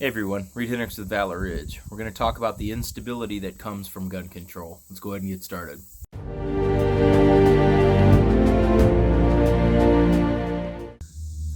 Hey everyone, Reid Henrichs with Valor. We're going to talk about the instability that comes from gun control. Let's go ahead and get started.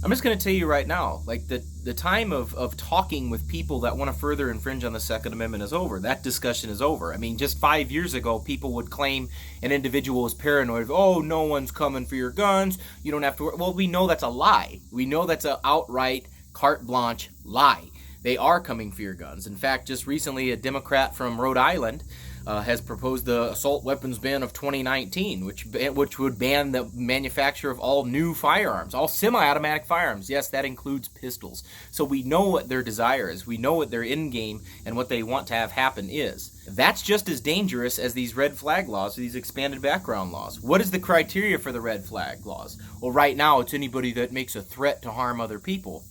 I'm just going to tell you right now, like the time of talking with people that want to further infringe on the Second Amendment is over. That discussion is over. I mean, just 5 years ago, people would claim an individual was paranoid. Oh, no one's coming for your guns. You don't have to worry. Well, we know that's a lie. We know that's an outright carte blanche lie. They are coming for your guns. In fact, just recently, a Democrat from Rhode Island has proposed the assault weapons ban of 2019, which would ban the manufacture of all new firearms, all semi-automatic firearms. Yes, that includes pistols. So we know what their desire is. We know what their end game and what they want to have happen is. That's just as dangerous as these red flag laws, these expanded background laws. What is the criteria for the red flag laws? Well, right now, it's anybody that makes a threat to harm other people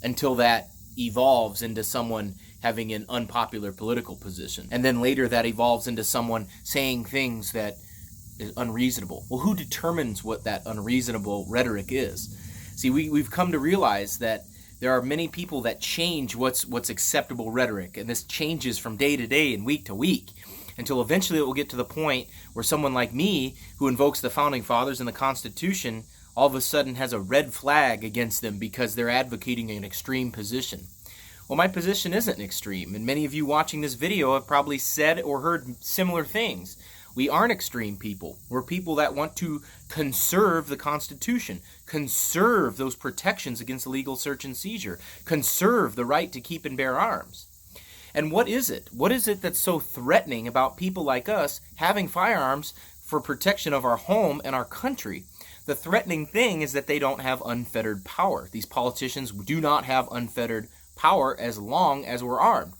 until that evolves into someone having an unpopular political position. And then later that evolves into someone saying things that is unreasonable. Well, who determines what that unreasonable rhetoric is? See, we've come to realize that there are many people that change what's acceptable rhetoric, and this changes from day to day and week to week until eventually it will get to the point where someone like me, who invokes the Founding Fathers and the Constitution, all of a sudden has a red flag against them because they're advocating an extreme position. Well, my position isn't extreme, and many of you watching this video have probably said or heard similar things. We aren't extreme people. We're people that want to conserve the Constitution, conserve those protections against illegal search and seizure, conserve the right to keep and bear arms. And what is it? What is it that's so threatening about people like us having firearms for protection of our home and our country? The threatening thing is that they don't have unfettered power. These politicians do not have unfettered power as long as we're armed.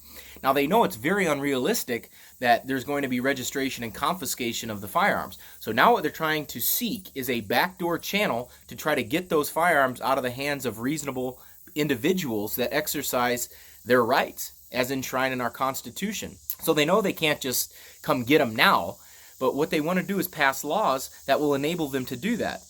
Now, they know it's very unrealistic that there's going to be registration and confiscation of the firearms. So now what they're trying to seek is a backdoor channel to try to get those firearms out of the hands of reasonable individuals that exercise their rights as enshrined in our Constitution. So they know they can't just come get them now, but what they want to do is pass laws that will enable them to do that.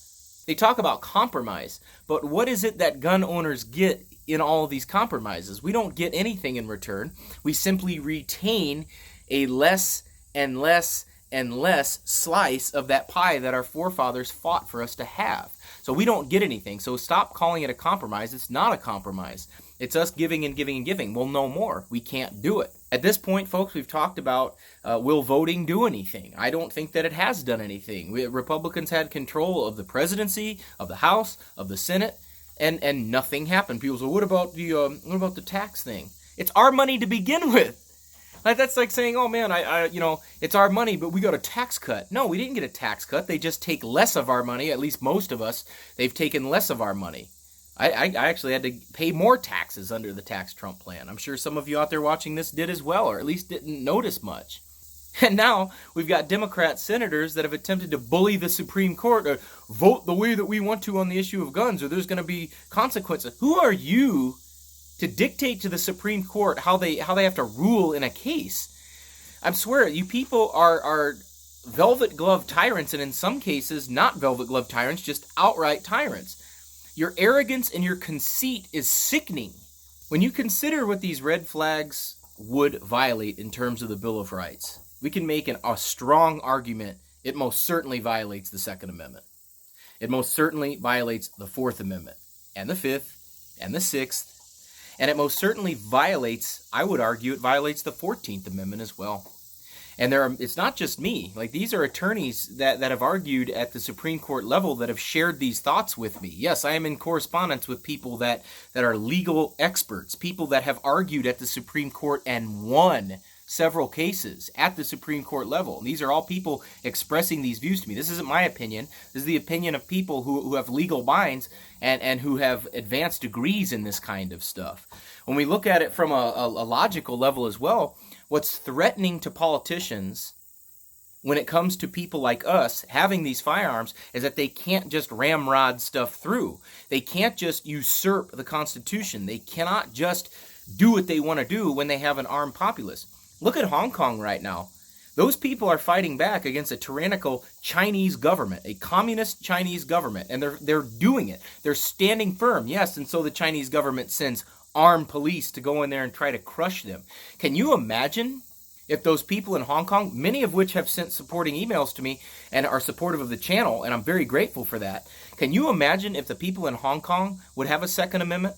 They talk about compromise, but what is it that gun owners get in all of these compromises? We don't get anything in return. We simply retain a less and less and less slice of that pie that our forefathers fought for us to have. So we don't get anything. So stop calling it a compromise. It's not a compromise. It's us giving and giving and giving. Well, no more. We can't do it. At this point, folks, we've talked about will voting do anything? I don't think that it has done anything. Republicans had control of the presidency, of the House, of the Senate, and nothing happened. People say, what about the tax thing? It's our money to begin with. Like, that's like saying, oh man, it's our money, but we got a tax cut. No, we didn't get a tax cut. They just take less of our money. At least most of us, they've taken less of our money. I actually had to pay more taxes under the tax Trump plan. I'm sure some of you out there watching this did as well, or at least didn't notice much. And now we've got Democrat senators that have attempted to bully the Supreme Court to vote the way that we want to on the issue of guns, or there's going to be consequences. Who are you to dictate to the Supreme Court how they have to rule in a case? I swear, you people are velvet glove tyrants, and in some cases, not velvet glove tyrants, just outright tyrants. Your arrogance and your conceit is sickening. When you consider what these red flags would violate in terms of the Bill of Rights, we can make a strong argument it most certainly violates the Second Amendment. It most certainly violates the Fourth Amendment, and the Fifth, and the Sixth, and it most certainly violates, I would argue, it violates the 14th Amendment as well. And it's not just me. Like, these are attorneys that have argued at the Supreme Court level that have shared these thoughts with me. Yes, I am in correspondence with people that are legal experts, people that have argued at the Supreme Court and won several cases at the Supreme Court level. And these are all people expressing these views to me. This isn't my opinion. This is the opinion of people who have legal minds and who have advanced degrees in this kind of stuff. When we look at it from a logical level as well, what's threatening to politicians when it comes to people like us having these firearms is that they can't just ramrod stuff through. They can't just usurp the Constitution. They cannot just do what they want to do when they have an armed populace. Look at Hong Kong right now. Those people are fighting back against a tyrannical Chinese government, a communist Chinese government, and they're doing it. They're standing firm, yes, and so the Chinese government sends armed police to go in there and try to crush them. Can you imagine if those people in Hong Kong, many of which have sent supporting emails to me and are supportive of the channel, and I'm very grateful for that. Can you imagine if the people in Hong Kong would have a Second Amendment?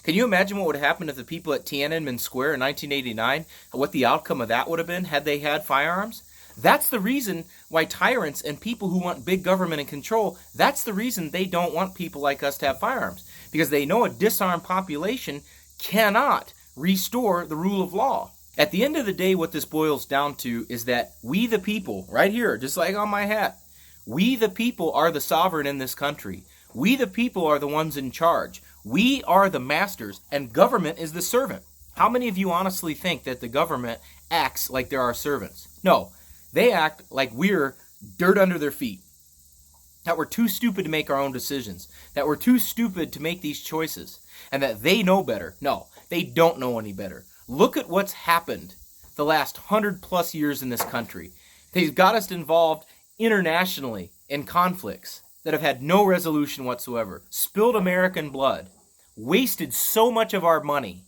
Can you imagine what would happen if the people at Tiananmen Square in 1989, what the outcome of that would have been had they had firearms? That's the reason why tyrants and people who want big government and control, that's the reason they don't want people like us to have firearms. Because they know a disarmed population cannot restore the rule of law. At the end of the day, what this boils down to is that we the people, right here, just like on my hat, we the people are the sovereign in this country. We the people are the ones in charge. We are the masters, and government is the servant. How many of you honestly think that the government acts like they're our servants? No, they act like we're dirt under their feet. That we're too stupid to make our own decisions. That we're too stupid to make these choices. And that they know better. No, they don't know any better. Look at what's happened the last 100+ years in this country. They've got us involved internationally in conflicts that have had no resolution whatsoever. Spilled American blood. Wasted so much of our money.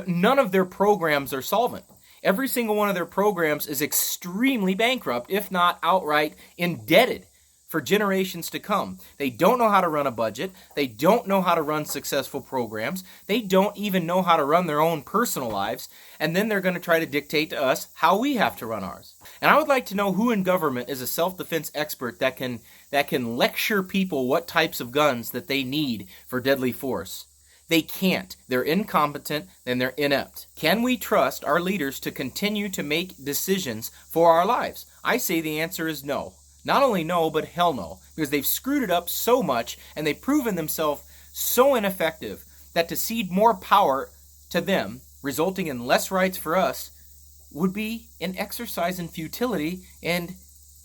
None of their programs are solvent. Every single one of their programs is extremely bankrupt, if not outright indebted for generations to come. They don't know how to run a budget. They don't know how to run successful programs. They don't even know how to run their own personal lives. And then they're going to try to dictate to us how we have to run ours. And I would like to know who in government is a self-defense expert that can lecture people what types of guns that they need for deadly force. They can't. They're incompetent and they're inept. Can we trust our leaders to continue to make decisions for our lives? I say the answer is no. Not only no, but hell no. Because they've screwed it up so much and they've proven themselves so ineffective that to cede more power to them, resulting in less rights for us, would be an exercise in futility and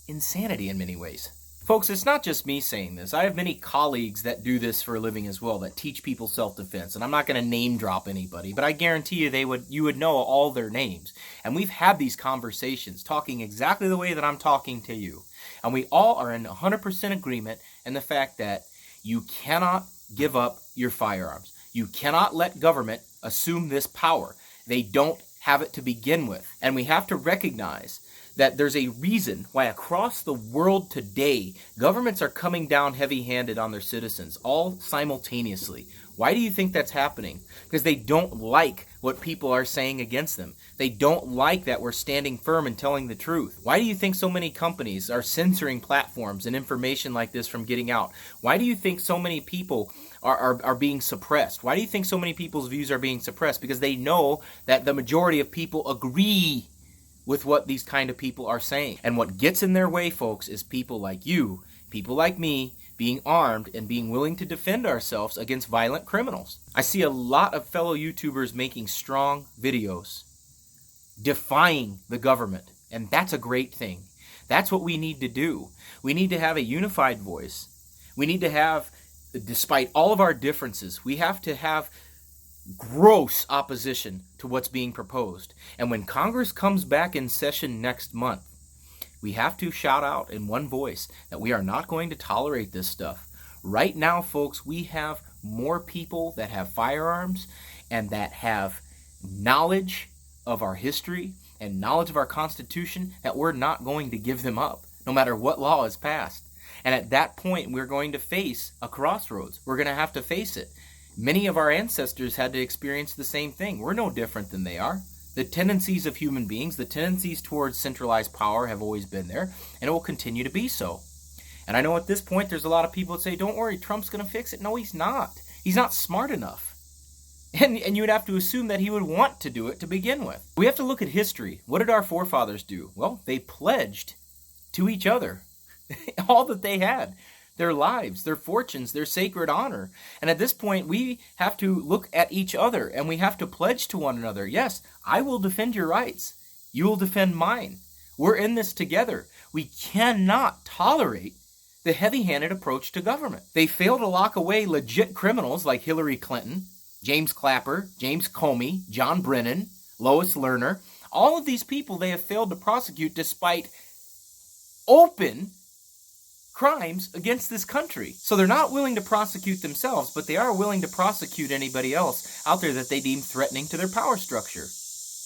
insanity in many ways. Folks, it's not just me saying this. I have many colleagues that do this for a living as well, that teach people self-defense. And I'm not going to name drop anybody, but I guarantee you would know all their names. And we've had these conversations talking exactly the way that I'm talking to you. And we all are in 100% agreement in the fact that you cannot give up your firearms. You cannot let government assume this power. They don't have it to begin with. And we have to recognize that there's a reason why across the world today, governments are coming down heavy-handed on their citizens, all simultaneously. Why do you think that's happening? Because they don't like what people are saying against them. They don't like that we're standing firm and telling the truth. Why do you think so many companies are censoring platforms and information like this from getting out? Why do you think so many people are being suppressed? Why do you think so many people's views are being suppressed? Because they know that the majority of people agree with what these kind of people are saying. And what gets in their way, folks, is people like you, people like me, being armed and being willing to defend ourselves against violent criminals. I see a lot of fellow YouTubers making strong videos defying the government, and that's a great thing. That's what we need to do. We need to have a unified voice. We need to have, despite all of our differences, we have to have gross opposition to what's being proposed. And when Congress comes back in session next month, we have to shout out in one voice that we are not going to tolerate this stuff. Right now, folks, we have more people that have firearms and that have knowledge of our history and knowledge of our Constitution that we're not going to give them up, no matter what law is passed. And at that point, we're going to face a crossroads. We're going to have to face it. Many of our ancestors had to experience the same thing. We're no different than they are. The tendencies of human beings, the tendencies towards centralized power have always been there, and it will continue to be so. And I know at this point there's a lot of people that say, don't worry, Trump's going to fix it. No, he's not. He's not smart enough. And you would have to assume that he would want to do it to begin with. We have to look at history. What did our forefathers do? Well, they pledged to each other all that they had. Their lives, their fortunes, their sacred honor. And at this point, we have to look at each other and we have to pledge to one another. Yes, I will defend your rights. You will defend mine. We're in this together. We cannot tolerate the heavy-handed approach to government. They fail to lock away legit criminals like Hillary Clinton, James Clapper, James Comey, John Brennan, Lois Lerner. All of these people they have failed to prosecute despite open crimes against this country. So they're not willing to prosecute themselves, but they are willing to prosecute anybody else out there that they deem threatening to their power structure.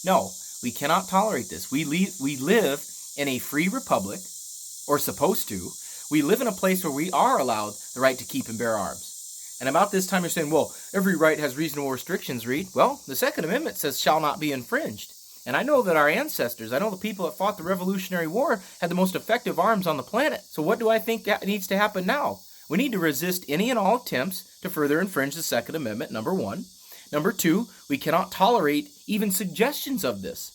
No, we cannot tolerate this. We live in a free republic, or supposed to. We live in a place where we are allowed the right to keep and bear arms. And about this time you're saying, well, every right has reasonable restrictions, Reid. Well, the Second Amendment says shall not be infringed. And I know that our ancestors, I know the people that fought the Revolutionary War had the most effective arms on the planet. So what do I think needs to happen now? We need to resist any and all attempts to further infringe the Second Amendment, number one. Number two, we cannot tolerate even suggestions of this.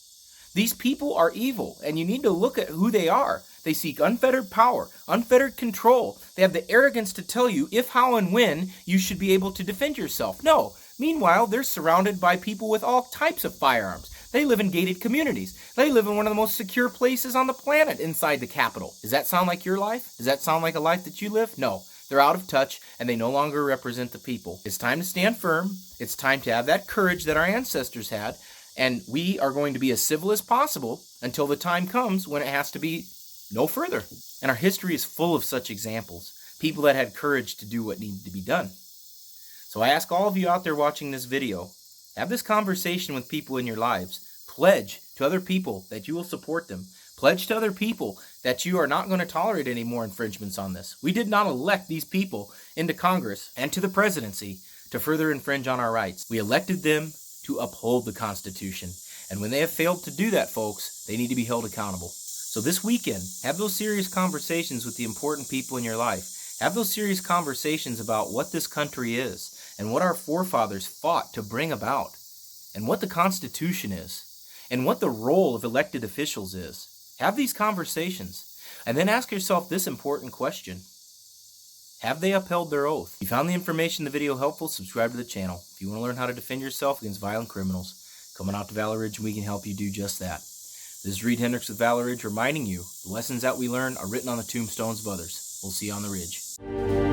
These people are evil, and you need to look at who they are. They seek unfettered power, unfettered control. They have the arrogance to tell you if, how, and when you should be able to defend yourself. No. Meanwhile, they're surrounded by people with all types of firearms. They live in gated communities. They live in one of the most secure places on the planet inside the Capitol. Does that sound like your life? Does that sound like a life that you live? No. They're out of touch, and they no longer represent the people. It's time to stand firm. It's time to have that courage that our ancestors had, and we are going to be as civil as possible until the time comes when it has to be no further. And our history is full of such examples. People that had courage to do what needed to be done. So I ask all of you out there watching this video, have this conversation with people in your lives. Pledge to other people that you will support them. Pledge to other people that you are not going to tolerate any more infringements on this. We did not elect these people into Congress and to the presidency to further infringe on our rights. We elected them to uphold the Constitution. And when they have failed to do that, folks, they need to be held accountable. So this weekend, have those serious conversations with the important people in your life. Have those serious conversations about what this country is and what our forefathers fought to bring about and what the Constitution is and what the role of elected officials is. Have these conversations and then ask yourself this important question. Have they upheld their oath? If you found the information in the video helpful, subscribe to the channel. If you want to learn how to defend yourself against violent criminals, come on out to Valor Ridge and we can help you do just that. This is Reid Henrichs with Valor Ridge reminding you the lessons that we learn are written on the tombstones of others. We'll see you on the ridge.